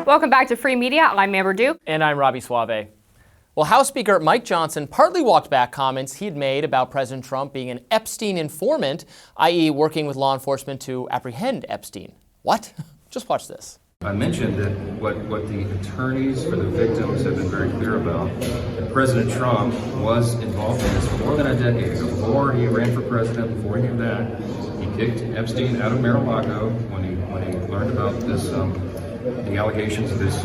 Welcome back to Free Media. I'm Amber Duke. And I'm Robby Soave. Well, House Speaker Mike Johnson partly walked back comments he'd made about President Trump being an Epstein informant, i.e. working with law enforcement to apprehend Epstein. What? Just watch this. I mentioned that what the attorneys for the victims have been very clear about, that President Trump was involved in this for more than a decade. Before he ran for president, before any of that, he kicked Epstein out of Mar-a-Lago when he learned about this, the allegations of this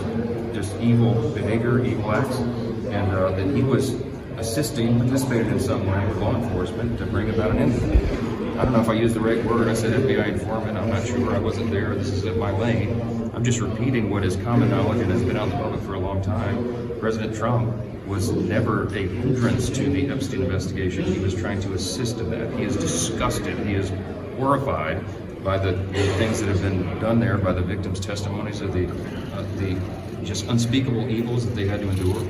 just evil behavior, evil acts, and that he was participated in some way with law enforcement to bring about an end. I don't know if I used the right word. I said FBI informant. I'm not sure. I wasn't there. This is my lane. I'm just repeating what is common knowledge and has been out in the public for a long time. President Trump was never a hindrance to the Epstein investigation. He was trying to assist in that. He is disgusted. He is horrified by the things that have been done there, by the victims' testimonies of the just unspeakable evils that they had to endure.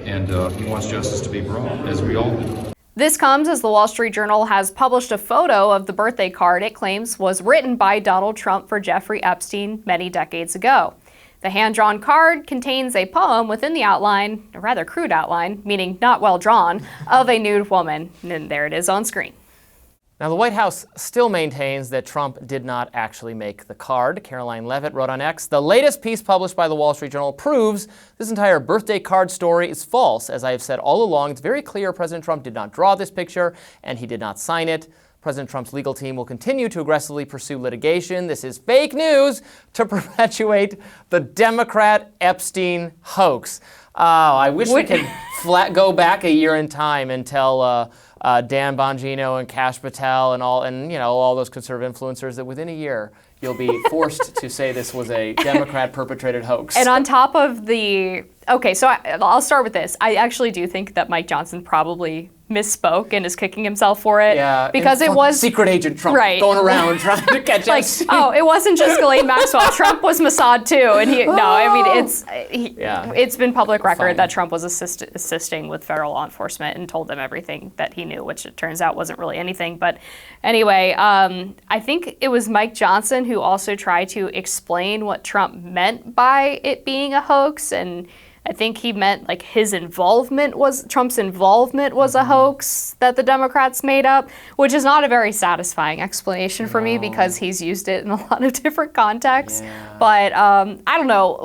And he wants justice to be brought, as we all do. This comes as the Wall Street Journal has published a photo of the birthday card it claims was written by Donald Trump for Jeffrey Epstein many decades ago. The hand-drawn card contains a poem within the outline, a rather crude outline, meaning not well drawn, of a nude woman. And there it is on screen. Now, the White House still maintains that Trump did not actually make the card. Caroline Levitt wrote on X, "The latest piece published by the Wall Street Journal proves this entire birthday card story is false. As I have said all along, it's very clear President Trump did not draw this picture, and he did not sign it. President Trump's legal team will continue to aggressively pursue litigation. This is fake news to perpetuate the Democrat Epstein hoax." Oh, I wish we could go back a year in time and tell Dan Bongino and Kash Patel and all those conservative influencers that within a year you'll be forced to say this was a Democrat perpetrated hoax. And on top of I'll start with this. I actually do think that Mike Johnson probably misspoke and is kicking himself for it. Yeah, because it was secret agent Trump going around trying to catch us. It wasn't just Ghislaine Maxwell. Trump was Mossad too, and it's been public record that Trump was assisting with federal law enforcement and told them everything that he knew, which it turns out wasn't really anything. But anyway, I think it was Mike Johnson who also tried to explain what Trump meant by it being a hoax, and I think he meant Trump's involvement was a hoax that the Democrats made up, which is not a very satisfying explanation for me because he's used it in a lot of different contexts. Yeah. But I don't know.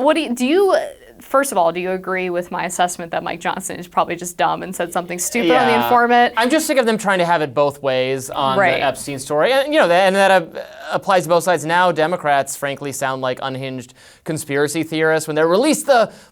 First of all, do you agree with my assessment that Mike Johnson is probably just dumb and said something stupid on the informant? I'm just sick of them trying to have it both ways on the Epstein story. And, that applies to both sides. Now Democrats, frankly, sound like unhinged conspiracy theorists when they're release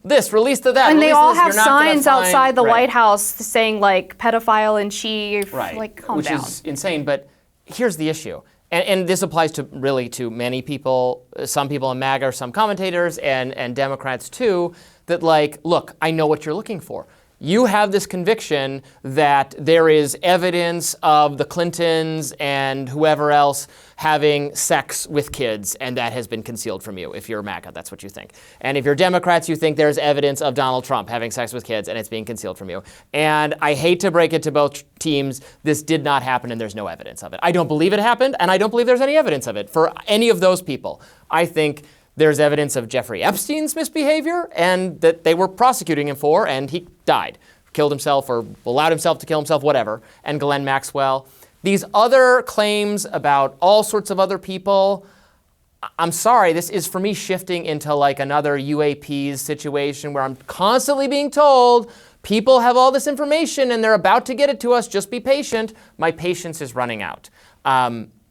this, release that. And they all have signs outside the White House saying, pedophile in chief. Right. Calm Which down. is insane. But here's the issue. And this applies to many people, some people in MAGA, some commentators, and Democrats too, that look, I know what you're looking for. You have this conviction that there is evidence of the Clintons and whoever else having sex with kids, and that has been concealed from you. If you're MAGA, that's what you think. And if you're Democrats, you think there's evidence of Donald Trump having sex with kids, and it's being concealed from you. And I hate to break it to both teams, this did not happen, and there's no evidence of it. I don't believe it happened, and I don't believe there's any evidence of it for any of those people. I think there's evidence of Jeffrey Epstein's misbehavior, and that they were prosecuting him for, and he died, killed himself, or allowed himself to kill himself, whatever, and Ghislaine Maxwell. These other claims about all sorts of other people, I'm sorry, this is for me shifting into another UAPs situation where I'm constantly being told people have all this information and they're about to get it to us, just be patient. My patience is running out.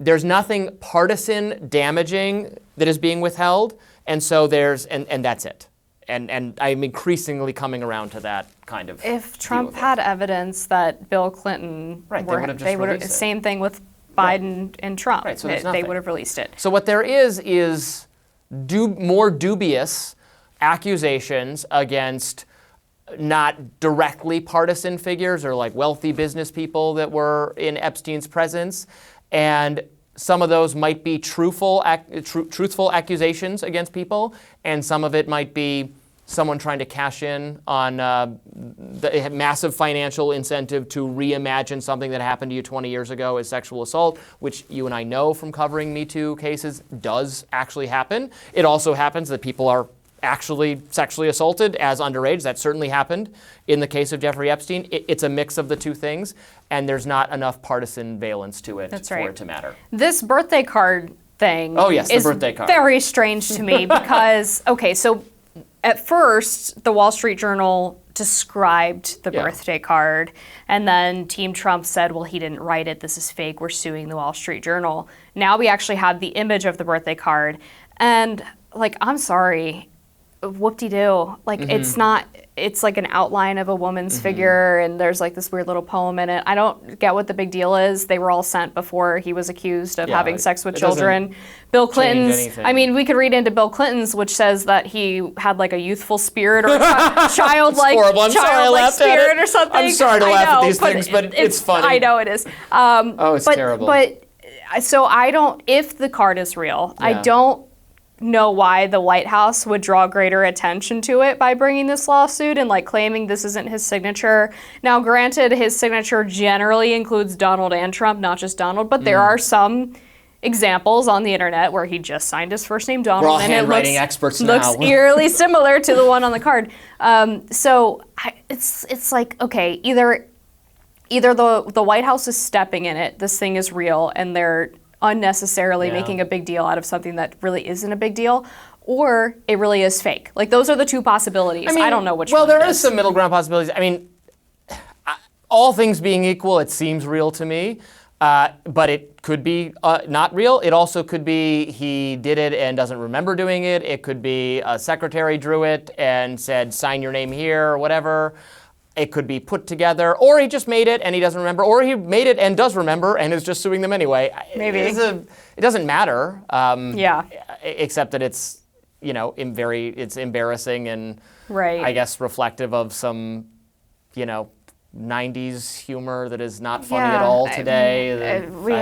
There's nothing partisan damaging that is being withheld, and so and that's it. And I'm increasingly coming around to that kind of. If Trump had evidence that Bill Clinton, they would have same thing with Biden and Trump. Right, so they would have released it. So what there is more dubious accusations against not directly partisan figures or wealthy business people that were in Epstein's presence, and some of those might be truthful accusations against people, and some of it might be someone trying to cash in on the massive financial incentive to reimagine something that happened to you 20 years ago as sexual assault, which you and I know from covering Me Too cases does actually happen. It also happens that people are actually sexually assaulted as underage. That certainly happened in the case of Jeffrey Epstein. It's a mix of the two things, and there's not enough partisan valence to it for it to matter. This birthday card thing the birthday card. Very strange to me because, okay, so at first, the Wall Street Journal described the birthday card, and then Team Trump said, well, he didn't write it, this is fake, we're suing the Wall Street Journal. Now we actually have the image of the birthday card, and like, I'm sorry, whoop-de-doo. Like, it's like an outline of a woman's figure, and there's like this weird little poem in it. I don't get what the big deal is. They were all sent before he was accused of having sex with children. Bill Clinton's, I mean, we could read into Bill Clinton's, which says that he had like a youthful spirit or childlike spirit or something. I'm sorry to laugh at these things, but it's funny. I know it is. It's terrible. But so I don't, if the card is real, I don't know why the White House would draw greater attention to it by bringing this lawsuit and like claiming this isn't his signature. Now, granted, his signature generally includes Donald and Trump, not just Donald, but there are some examples on the internet where he just signed his first name Donald. We're all and handwriting experts now. Looks eerily similar to the one on the card. It's like, okay, either the White House is stepping in it, this thing is real, and they're unnecessarily making a big deal out of something that really isn't a big deal, or it really is fake. Like, those are the two possibilities. I don't know which one. Well, there is some middle ground possibilities. I mean, all things being equal, it seems real to me, but it could be not real. It also could be he did it and doesn't remember doing it. It could be a secretary drew it and said, sign your name here, or whatever. It could be put together, or he just made it and he doesn't remember, or he made it and does remember and is just suing them anyway. Maybe. It doesn't matter. Yeah. Except that it's, it's embarrassing and right. I guess reflective of some, 90s humor that is not funny at all today. We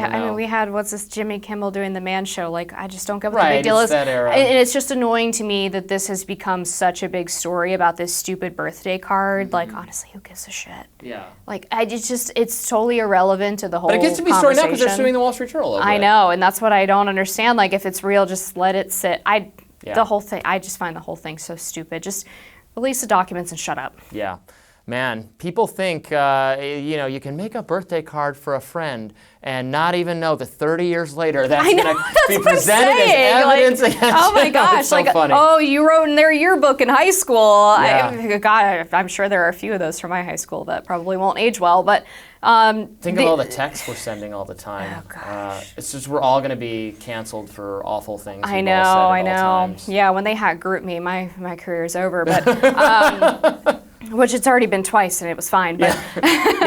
had, Jimmy Kimmel doing the Man Show. Like, I just don't get what the big deal is. That era. And it's just annoying to me that this has become such a big story about this stupid birthday card. Like, honestly, who gives a shit? Yeah. Like, it's totally irrelevant to the whole But it gets to be a story now because they're suing the Wall Street Journal over it. I know, and that's what I don't understand. Like, if it's real, just let it sit. The whole thing, I just find the whole thing so stupid. Just release the documents and shut up. Yeah. Man, people think, you can make a birthday card for a friend and not even know that 30 years later that's going to be presented as evidence against oh my gosh, it's so funny. Oh, you wrote in their yearbook in high school. Yeah. I'm sure there are a few of those from my high school that probably won't age well, but think of all the texts we're sending all the time. Oh gosh. It's just we're all going to be canceled for awful things. I know. Yeah, when they hack group me, my career's over, but which it's already been twice and it was fine. But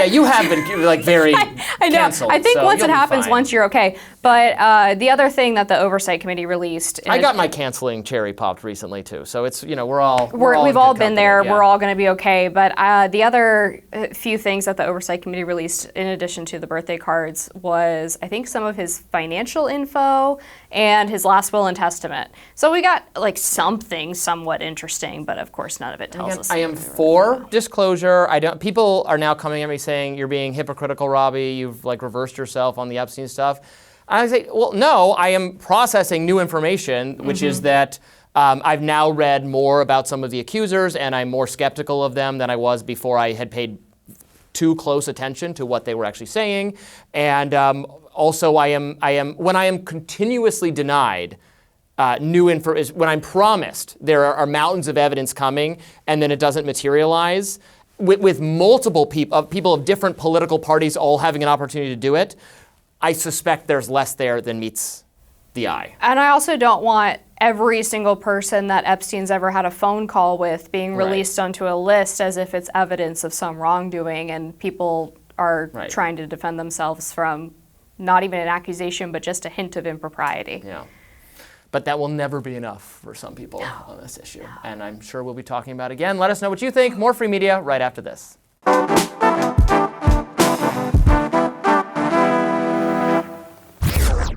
you have been very I know. canceled. I think so once it happens, fine. once you're okay. But the other thing that the Oversight Committee released, I got my canceling cherry popped recently too. So it's we've all been there. Yeah. We're all going to be okay. But the other few things that the Oversight Committee released, in addition to the birthday cards, was I think some of his financial info and his last will and testament. So we got like something somewhat interesting, but of course none of it tells us. I am for disclosure. People are now coming at me saying you're being hypocritical, Robby. You've reversed yourself on the Epstein stuff. I say, well, no, I am processing new information, which is that I've now read more about some of the accusers, and I'm more skeptical of them than I was before I had paid too close attention to what they were actually saying. And also, when I am continuously denied new info, when I'm promised there are mountains of evidence coming, and then it doesn't materialize, with multiple people of different political parties all having an opportunity to do it, I suspect there's less there than meets the eye. And I also don't want every single person that Epstein's ever had a phone call with being released onto a list as if it's evidence of some wrongdoing, and people are trying to defend themselves from not even an accusation, but just a hint of impropriety. Yeah. But that will never be enough for some people on this issue. And I'm sure we'll be talking about it again. Let us know what you think. More Free Media right after this.